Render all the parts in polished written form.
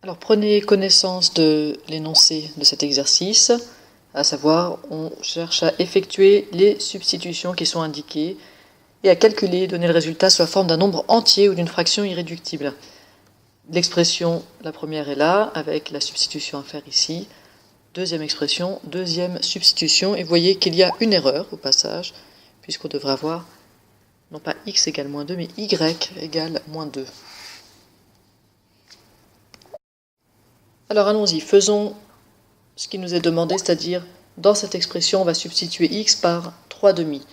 Alors prenez connaissance de l'énoncé de cet exercice, à savoir on cherche à effectuer les substitutions qui sont indiquées et à calculer, donner le résultat sous la forme d'un nombre entier ou d'une fraction irréductible. L'expression, la première est là, avec la substitution à faire ici. Deuxième expression, deuxième substitution, et vous voyez qu'il y a une erreur au passage, puisqu'on devrait avoir non pas x égale moins 2, mais y égale moins 2. Alors allons-y, faisons ce qui nous est demandé, c'est-à-dire dans cette expression, on va substituer x par 3 demi.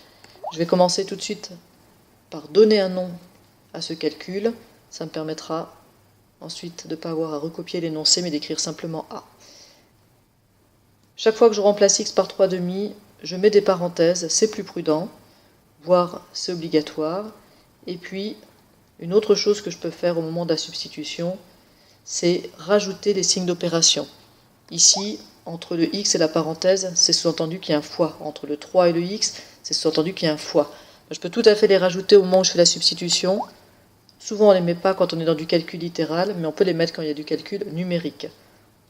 Je vais commencer tout de suite par donner un nom à ce calcul. Ça me permettra ensuite de ne pas avoir à recopier l'énoncé, mais d'écrire simplement a. Chaque fois que je remplace x par 3 demi, je mets des parenthèses, c'est plus prudent, voire c'est obligatoire. Et puis, une autre chose que je peux faire au moment de la substitution, c'est rajouter des signes d'opération. Ici, entre le x et la parenthèse, c'est sous-entendu qu'il y a un fois. Entre le 3 et le x, c'est sous-entendu qu'il y a un fois. Je peux tout à fait les rajouter au moment où je fais la substitution. Souvent, on ne les met pas quand on est dans du calcul littéral, mais on peut les mettre quand il y a du calcul numérique.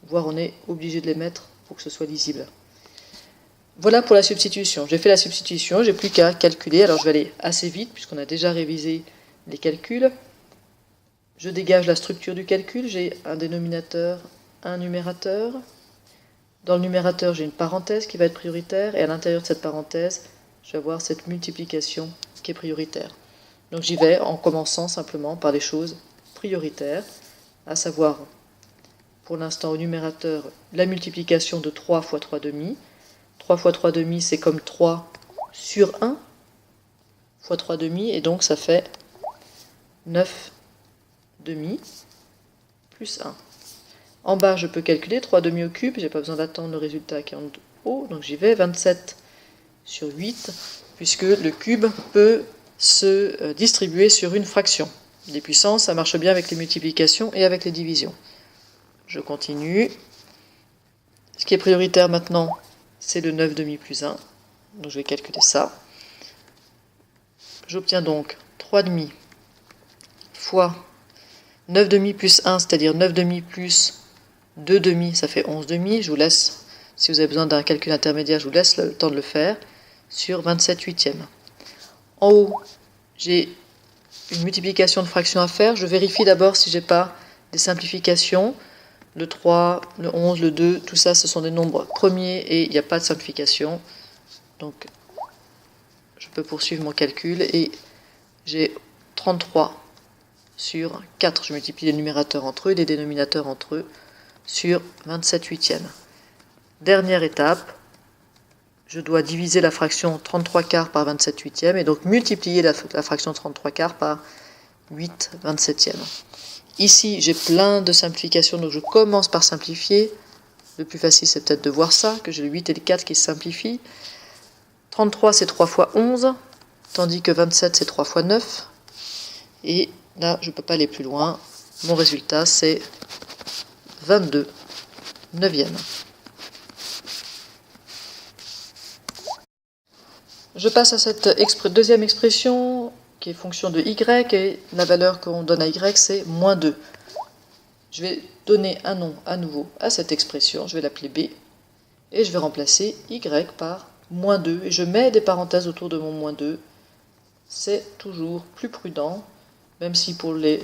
Voire on est obligé de les mettre pour que ce soit lisible. Voilà pour la substitution. J'ai fait la substitution, j'ai plus qu'à calculer. Alors je vais aller assez vite, puisqu'on a déjà révisé les calculs. Je dégage la structure du calcul, j'ai un dénominateur, un numérateur. Dans le numérateur, j'ai une parenthèse qui va être prioritaire, et à l'intérieur de cette parenthèse, je vais avoir cette multiplication qui est prioritaire. Donc j'y vais en commençant simplement par les choses prioritaires, à savoir, pour l'instant au numérateur, la multiplication de 3 fois 3 demi. 3 fois 3 demi, c'est comme 3 sur 1 fois 3 demi, et donc ça fait 9 demi plus 1. En bas, je peux calculer 3 demi au cube, j'ai pas besoin d'attendre le résultat qui est en haut, donc j'y vais, 27 sur 8, puisque le cube peut se distribuer sur une fraction. Les puissances, ça marche bien avec les multiplications et avec les divisions. Je continue. Ce qui est prioritaire maintenant, c'est le 9 demi plus 1, donc je vais calculer ça. J'obtiens donc 3 demi fois 9 demi plus 1, c'est-à-dire 9 demi plus 2 demi, ça fait 11 demi. Je vous laisse, si vous avez besoin d'un calcul intermédiaire, je vous laisse le temps de le faire, sur 27 huitièmes. En haut, j'ai une multiplication de fractions à faire. Je vérifie d'abord si je n'ai pas des simplifications. Le 3, le 11, le 2, tout ça, ce sont des nombres premiers et il n'y a pas de simplification. Donc, je peux poursuivre mon calcul et j'ai 33 sur 4. Je multiplie les numérateurs entre eux et les dénominateurs entre eux sur 27 huitièmes. Dernière étape, je dois diviser la fraction 33 quarts par 27 huitièmes et donc multiplier la fraction 33 quarts par 8 27e. Ici, j'ai plein de simplifications, donc je commence par simplifier. Le plus facile, c'est peut-être de voir ça, que j'ai le 8 et le 4 qui se simplifient. 33, c'est 3 fois 11, tandis que 27, c'est 3 fois 9. Et là, je ne peux pas aller plus loin. Mon résultat, c'est 22 neuvième. Je passe à cette deuxième expression qui est fonction de y, et la valeur qu'on donne à y, c'est moins 2. Je vais donner un nom à nouveau à cette expression, je vais l'appeler b, et je vais remplacer y par moins 2, et je mets des parenthèses autour de mon moins 2. C'est toujours plus prudent, même si pour les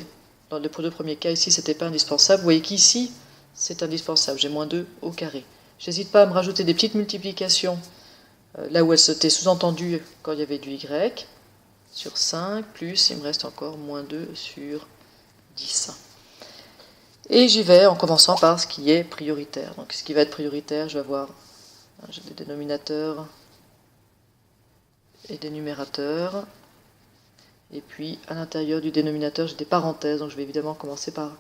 deux premiers cas, ici, ce n'était pas indispensable. Vous voyez qu'ici, c'est indispensable, j'ai moins 2 au carré. Je n'hésite pas à me rajouter des petites multiplications là où elles étaient sous-entendues quand il y avait du y, sur 5, plus il me reste encore moins 2 sur 10. Et j'y vais en commençant par ce qui est prioritaire. Donc ce qui va être prioritaire, je vais avoir j'ai des dénominateurs et des numérateurs. Et puis à l'intérieur du dénominateur, j'ai des parenthèses, donc je vais évidemment commencer par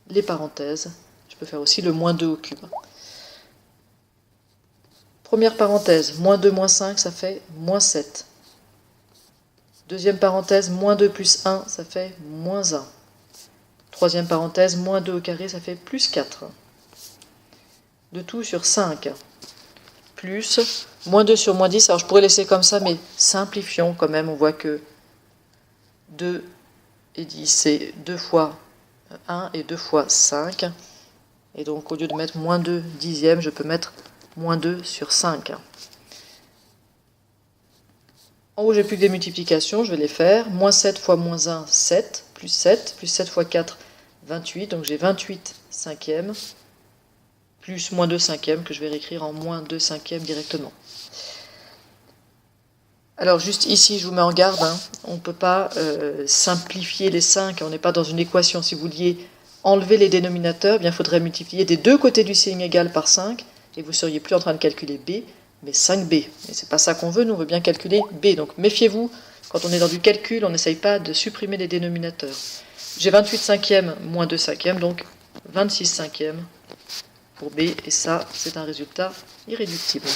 les parenthèses. Je peux faire aussi le moins 2 au cube. Première parenthèse, moins 2 moins 5, ça fait moins 7. Deuxième parenthèse, moins 2 plus 1, ça fait moins 1. Troisième parenthèse, moins 2 au carré, ça fait plus 4. De tout sur 5. Plus, moins 2 sur moins 10. Alors je pourrais laisser comme ça, mais simplifions quand même. On voit que 2 et 10, c'est 2 fois 1 et 2 fois 5. Et donc au lieu de mettre moins 2 dixièmes, je peux mettre moins 2 sur 5. En haut, j'ai plus que des multiplications, je vais les faire. Moins 7 fois moins 1, 7, plus 7 fois 4, 28. Donc j'ai 28 cinquièmes, plus moins 2 cinquièmes, que je vais réécrire en moins 2 cinquièmes directement. Alors juste ici, je vous mets en garde, hein, on ne peut pas simplifier les 5, on n'est pas dans une équation. Si vous vouliez enlever les dénominateurs, il faudrait multiplier des deux côtés du signe égal par 5, et vous ne seriez plus en train de calculer b, mais 5b. Et c'est pas ça qu'on veut, nous on veut bien calculer b. Donc méfiez-vous, quand on est dans du calcul, on n'essaye pas de supprimer les dénominateurs. J'ai 28 cinquièmes moins 2 cinquièmes, donc 26 cinquièmes pour b, et ça, c'est un résultat irréductible.